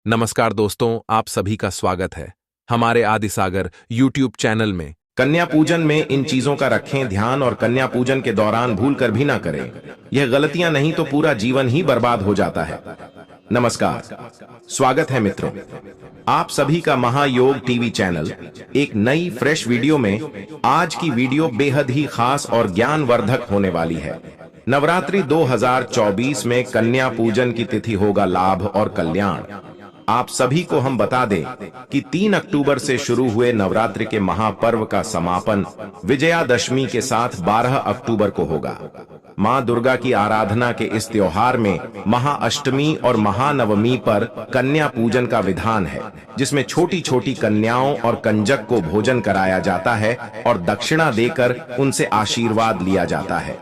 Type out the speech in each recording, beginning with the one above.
नमस्कार दोस्तों, आप सभी का स्वागत है हमारे आदिसागर यूट्यूब चैनल में। कन्या पूजन में इन चीजों का रखें ध्यान और कन्या पूजन के दौरान भूल कर भी ना करें। यह गलतियां नहीं तो पूरा जीवन ही बर्बाद हो जाता है। नमस्कार, स्वागत है मित्रों, आप सभी का महायोग टीवी चैनल एक नई फ्रेश वीडियो में। आज की वीडियो बेहद ही खास और ज्ञानवर्धक होने वाली है। नवरात्रि 2024 में कन्या पूजन की तिथि होगा लाभ और कल्याण। आप सभी को हम बता दें कि 3 अक्टूबर से शुरू हुए नवरात्रि के महापर्व का समापन विजयादशमी के साथ 12 अक्टूबर को होगा। मां दुर्गा की आराधना के इस त्योहार में महाअष्टमी और महानवमी पर कन्या पूजन का विधान है, जिसमें छोटी छोटी कन्याओं और कंजक को भोजन कराया जाता है और दक्षिणा देकर उनसे आशीर्वाद लिया जाता है।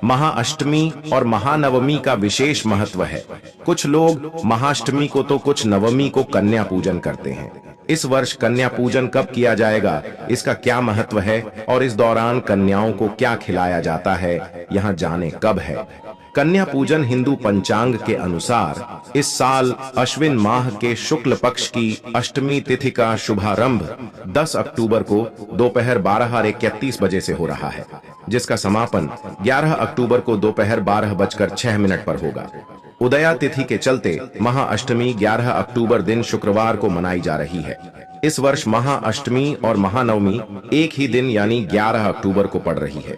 महाअष्टमी और महानवमी का विशेष महत्व है। कुछ लोग महाअष्टमी को तो कुछ नवमी को कन्या पूजन करते हैं। इस वर्ष कन्या पूजन कब किया जाएगा, इसका क्या महत्व है और इस दौरान कन्याओं को क्या खिलाया जाता है, यहाँ जाने कब है। कन्या पूजन हिंदू पंचांग के अनुसार इस साल अश्विन माह के शुक्ल पक्ष की अष्टमी तिथि का शुभारंभ 10 अक्टूबर को दोपहर 12:31 बजे से हो रहा है, जिसका समापन 11 अक्टूबर को दोपहर 12:06 पर होगा। उदया तिथि के चलते महाअष्टमी 11 अक्टूबर दिन शुक्रवार को मनाई जा रही है। इस वर्ष महाअष्टमी और महानवमी एक ही दिन यानी 11 अक्टूबर को पड़ रही है।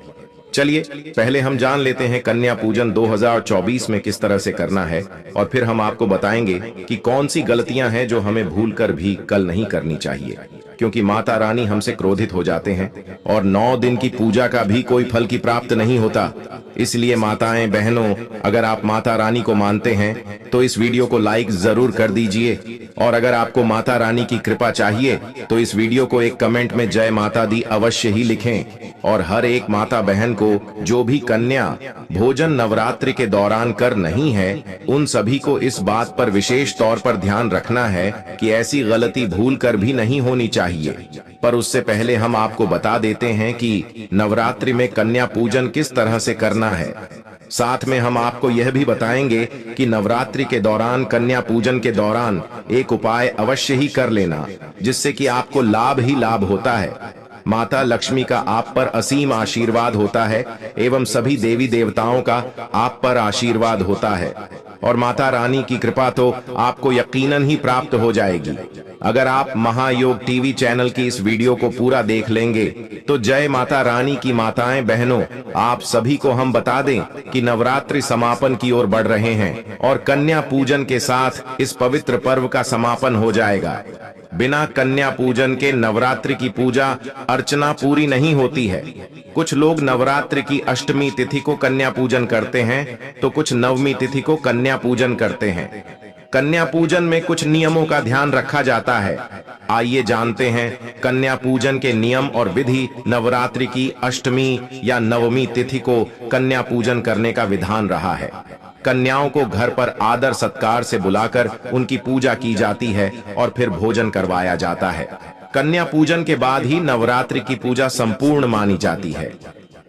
चलिए पहले हम जान लेते हैं कन्या पूजन 2024 में किस तरह से करना है, और फिर हम आपको बताएंगे कि कौन सी गलतियां हैं जो हमें भूलकर भी कल नहीं करनी चाहिए, क्योंकि माता रानी हमसे क्रोधित हो जाते हैं और 9 दिन की पूजा का भी कोई फल की प्राप्त नहीं होता। इसलिए माताएं बहनों, अगर आप माता रानी को मानते हैं तो इस वीडियो को लाइक जरूर कर दीजिए, और अगर आपको माता रानी की कृपा चाहिए तो इस वीडियो को एक कमेंट में जय माता दी अवश्य ही लिखें। और हर एक माता बहन को जो भी कन्या भोजन नवरात्रि के दौरान कर नहीं है, उन सभी को इस बात पर विशेष तौर पर ध्यान रखना है कि ऐसी गलती भूल कर भी नहीं होनी चाहिए। पर उससे पहले हम आपको बता देते हैं कि नवरात्रि में कन्या पूजन किस तरह से करना है। साथ में हम आपको यह भी बताएंगे कि नवरात्रि के दौरान कन्या पूजन के दौरान एक उपाय अवश्य ही कर लेना, जिससे कि आपको लाभ ही लाभ होता है। माता लक्ष्मी का आप पर असीम आशीर्वाद होता है एवं सभी देवी देवताओं का आप पर आशीर्वाद होता है, और माता रानी की कृपा तो आपको यकीनन ही प्राप्त हो जाएगी। अगर आप महायोग टीवी चैनल की इस वीडियो को पूरा देख लेंगे तो जय माता रानी की माताएं बहनों, आप सभी को हम बता दें कि नवरात्रि समापन की ओर बढ़ रहे हैं और कन्या पूजन के साथ इस पवित्र पर्व का समापन हो जाएगा। बिना कन्या पूजन के नवरात्रि की पूजा अर्चना पूरी नहीं होती है। कुछ लोग नवरात्रि की अष्टमी तिथि को कन्या पूजन करते हैं तो कुछ नवमी तिथि को कन्या पूजन करते हैं। कन्या पूजन में कुछ नियमों का ध्यान रखा जाता है। आइए जानते हैं कन्या पूजन के नियम और विधि। नवरात्रि की अष्टमी या नवमी तिथि को कन्या पूजन करने का विधान रहा है। कन्याओं को घर पर आदर सत्कार से बुलाकर उनकी पूजा की जाती है और फिर भोजन करवाया जाता है। कन्या पूजन के बाद ही नवरात्रि की पूजा संपूर्ण मानी जाती है।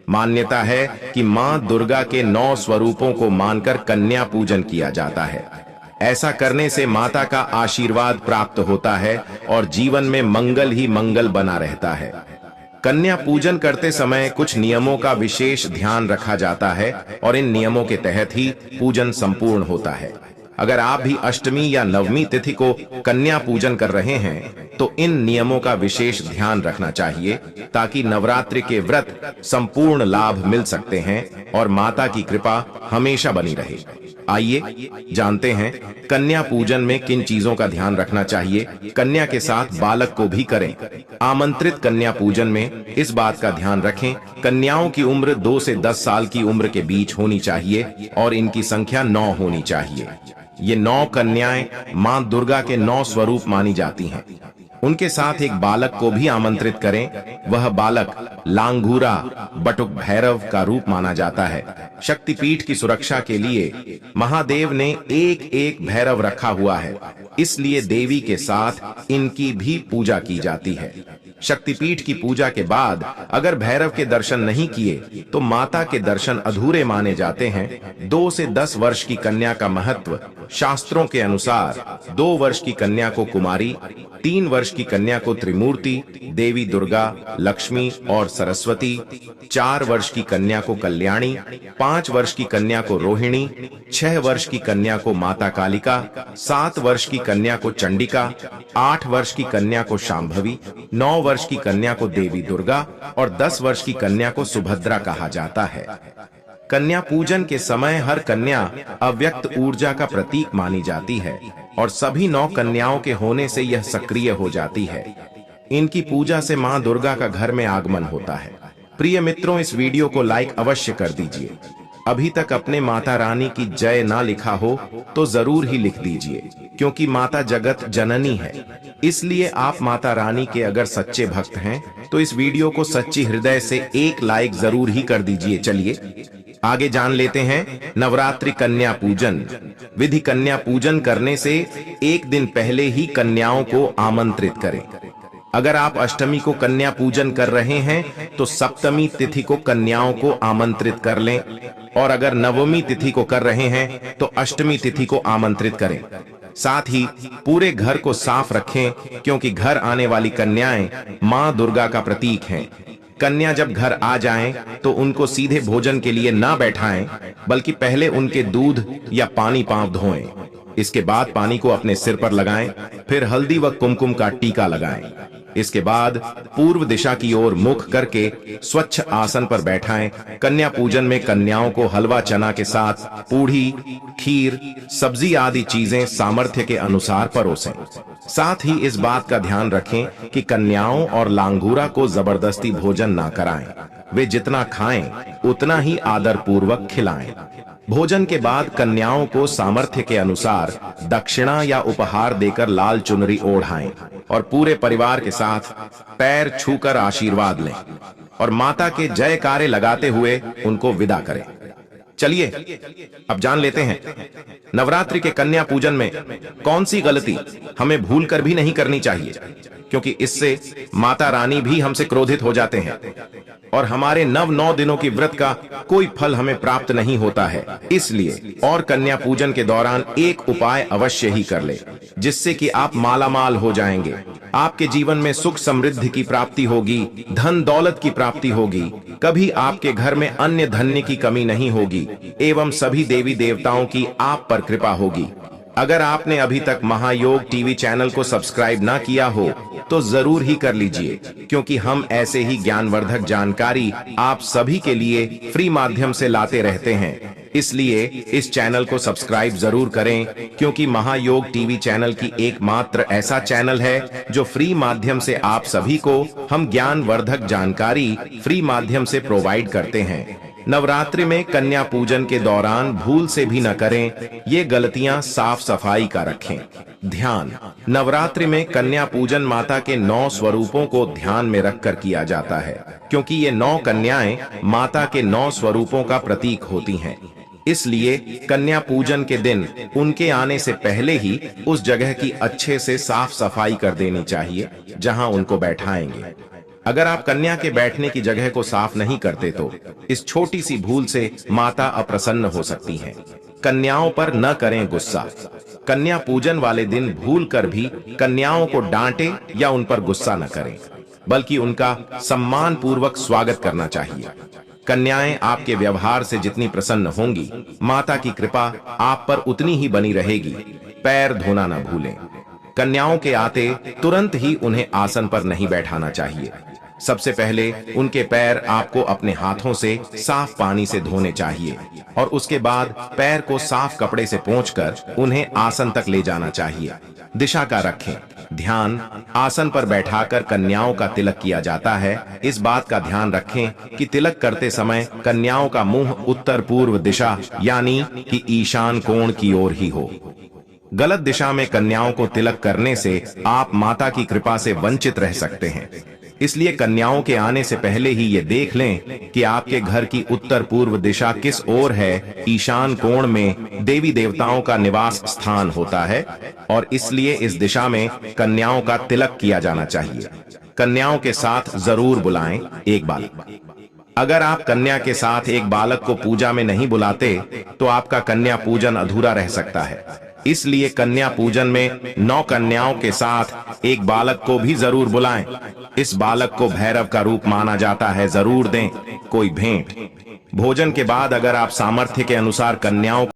मान्यता है कि मां दुर्गा के 9 स्वरूपों को मानकर कन्या पूजन किया जाता है। ऐसा करने से माता का आशीर्वाद प्राप्त होता है और जीवन में मंगल ही मंगल बना रहता है। कन्या पूजन करते समय कुछ नियमों का विशेष ध्यान रखा जाता है और इन नियमों के तहत ही पूजन संपूर्ण होता है। अगर आप भी अष्टमी या नवमी तिथि को कन्या पूजन कर रहे हैं तो इन नियमों का विशेष ध्यान रखना चाहिए, ताकि नवरात्रि के व्रत संपूर्ण लाभ मिल सकते हैं और माता की कृपा हमेशा बनी रहे। आइए जानते हैं कन्या पूजन में किन चीजों का ध्यान रखना चाहिए। कन्या के साथ बालक को भी करें। आमंत्रित कन्या पूजन में इस बात का ध्यान रखें, कन्याओं की उम्र 2 से 10 साल की उम्र के बीच होनी चाहिए और इनकी संख्या 9 होनी चाहिए। ये 9 कन्याएं मां दुर्गा के 9 स्वरूप मानी जाती हैं। उनके साथ एक बालक को भी आमंत्रित करें। वह बालक लांगूरा बटुक भैरव का रूप माना जाता है। शक्तिपीठ की सुरक्षा के लिए महादेव ने एक एक भैरव रखा हुआ है, इसलिए देवी के साथ इनकी भी पूजा की जाती है। शक्तिपीठ की पूजा के बाद अगर भैरव के दर्शन नहीं किए तो माता के दर्शन अधूरे माने जाते हैं। 2 से 10 वर्ष की कन्या का महत्व शास्त्रों के अनुसार 2 वर्ष की कन्या को कुमारी, 3 वर्ष की कन्या को त्रिमूर्ति देवी दुर्गा, लक्ष्मी और सरस्वती, 4 वर्ष की कन्या को कल्याणी, 5 वर्ष की कन्या को रोहिणी, 6 वर्ष की कन्या को माता कालिका, 7 वर्ष की कन्या को चंडिका, 8 वर्ष की कन्या को शांभवी, 9 वर्ष की कन्या को देवी दुर्गा और 10 वर्ष की कन्या को सुभद्रा कहा जाता है। कन्या पूजन के समय हर कन्या अव्यक्त ऊर्जा का प्रतीक मानी जाती है और सभी 9 कन्याओं के होने से यह सक्रिय हो जाती है। इनकी पूजा से मां दुर्गा का घर में आगमन होता है। प्रिय मित्रों, इस वीडियो को लाइक अवश्य कर दीजिए। अभी तक अपने माता रानी की जय ना लिखा हो तो जरूर ही लिख दीजिए, क्योंकि माता जगत जननी है। इसलिए आप माता रानी के अगर सच्चे भक्त हैं तो इस वीडियो को सच्ची हृदय से एक लाइक जरूर ही कर दीजिए। चलिए आगे जान लेते हैं नवरात्रि कन्या पूजन विधि। कन्या पूजन करने से एक दिन पहले ही कन्याओं को आमंत्रित करें। अगर आप अष्टमी को कन्या पूजन कर रहे हैं तो सप्तमी तिथि को कन्याओं को आमंत्रित कर लें, और अगर नवमी तिथि को कर रहे हैं तो अष्टमी तिथि को आमंत्रित करें। साथ ही पूरे घर को साफ रखें, क्योंकि घर आने वाली कन्याएं मां दुर्गा का प्रतीक हैं। कन्या जब घर आ जाएं तो उनको सीधे भोजन के लिए ना बैठाएं, बल्कि पहले उनके दूध या पानी पांव धोएं। इसके बाद पानी को अपने सिर पर लगाएं, फिर हल्दी व कुमकुम का टीका लगाएं। इसके बाद पूर्व दिशा की ओर मुख करके स्वच्छ आसन पर बैठाएं। कन्या पूजन में कन्याओं को हलवा चना के साथ पूड़ी, खीर, सब्जी आदि चीजें सामर्थ्य के अनुसार परोसें। साथ ही इस बात का ध्यान रखें कि कन्याओं और लांगूरा को जबरदस्ती भोजन ना कराएं। वे जितना खाएं उतना ही आदर पूर्वक खिलाएं। भोजन के बाद कन्याओं को सामर्थ्य के अनुसार दक्षिणा या उपहार देकर लाल चुनरी ओढ़ाएं और पूरे परिवार के साथ पैर छूकर आशीर्वाद लें और माता के जयकारे लगाते हुए उनको विदा करें। चलिए अब जान लेते हैं नवरात्रि के कन्या पूजन में कौन सी गलती हमें भूल कर भी नहीं करनी चाहिए, क्योंकि इससे माता रानी भी हमसे क्रोधित हो जाते हैं और हमारे 9 दिनों की व्रत का कोई फल हमें प्राप्त नहीं होता है। इसलिए और कन्या पूजन के दौरान एक उपाय अवश्य ही कर ले, जिससे कि आप मालामाल हो जाएंगे। आपके जीवन में सुख समृद्धि की प्राप्ति होगी, धन दौलत की प्राप्ति होगी, कभी आपके घर में अन्य धन्य की कमी नहीं होगी एवं सभी देवी देवताओं की आप पर कृपा होगी। अगर आपने अभी तक महायोग टीवी चैनल को सब्सक्राइब ना किया हो तो जरूर ही कर लीजिए, क्योंकि हम ऐसे ही ज्ञानवर्धक जानकारी आप सभी के लिए फ्री माध्यम से लाते रहते हैं। इसलिए इस चैनल को सब्सक्राइब जरूर करें, क्योंकि महायोग टीवी चैनल की एकमात्र ऐसा चैनल है जो फ्री माध्यम से आप सभी को हम ज्ञानवर्धक जानकारी फ्री माध्यम से प्रोवाइड करते हैं। नवरात्रि में कन्या पूजन के दौरान भूल से भी न करें ये गलतियां साफ सफाई का रखें। ध्यान, नवरात्रि में कन्या पूजन माता के 9 स्वरूपों को ध्यान में रखकर किया जाता है, क्योंकि ये 9 कन्याएं माता के 9 स्वरूपों का प्रतीक होती हैं। इसलिए कन्या पूजन के दिन उनके आने से पहले ही उस जगह की अच्छे से साफ सफाई कर देनी चाहिए जहां उनको बैठाएंगे। अगर आप कन्या के बैठने की जगह को साफ नहीं करते तो इस छोटी सी भूल से माता अप्रसन्न हो सकती हैं। कन्याओं पर न करें गुस्सा। कन्या पूजन वाले दिन भूल कर भी कन्याओं को डांटे या उन पर गुस्सा न करें, बल्कि उनका सम्मान पूर्वक स्वागत करना चाहिए। कन्याएं आपके व्यवहार से जितनी प्रसन्न होंगी, माता की कृपा आप पर उतनी ही बनी रहेगी। पैर धोना न भूलें। कन्याओं के आते तुरंत ही उन्हें आसन पर नहीं बैठाना चाहिए। सबसे पहले उनके पैर आपको अपने हाथों से साफ पानी से धोने चाहिए और उसके बाद पैर को साफ कपड़े से पोंछकर उन्हें आसन तक ले जाना चाहिए। दिशा का रखें। ध्यान, आसन पर बैठाकर कन्याओं का तिलक किया जाता है। इस बात का ध्यान रखें कि तिलक करते समय कन्याओं का मुंह उत्तर पूर्व दिशा यानी कि ईशान कोण की ओर ही हो। गलत दिशा में कन्याओं को तिलक करने से आप माता की कृपा से वंचित रह सकते हैं। इसलिए कन्याओं के आने से पहले ही ये देख लें कि आपके घर की उत्तर पूर्व दिशा किस ओर है। ईशान कोण में देवी देवताओं का निवास स्थान होता है और इसलिए इस दिशा में कन्याओं का तिलक किया जाना चाहिए। कन्याओं के साथ जरूर बुलाएं एक बालक। अगर आप कन्या के साथ एक बालक को पूजा में नहीं बुलाते तो आपका कन्या पूजन अधूरा रह सकता है। इसलिए कन्या पूजन में 9 कन्याओं के साथ एक बालक को भी जरूर बुलाएं। इस बालक को भैरव का रूप माना जाता है, जरूर दें कोई भेंट। भोजन के बाद अगर आप सामर्थ्य के अनुसार कन्याओं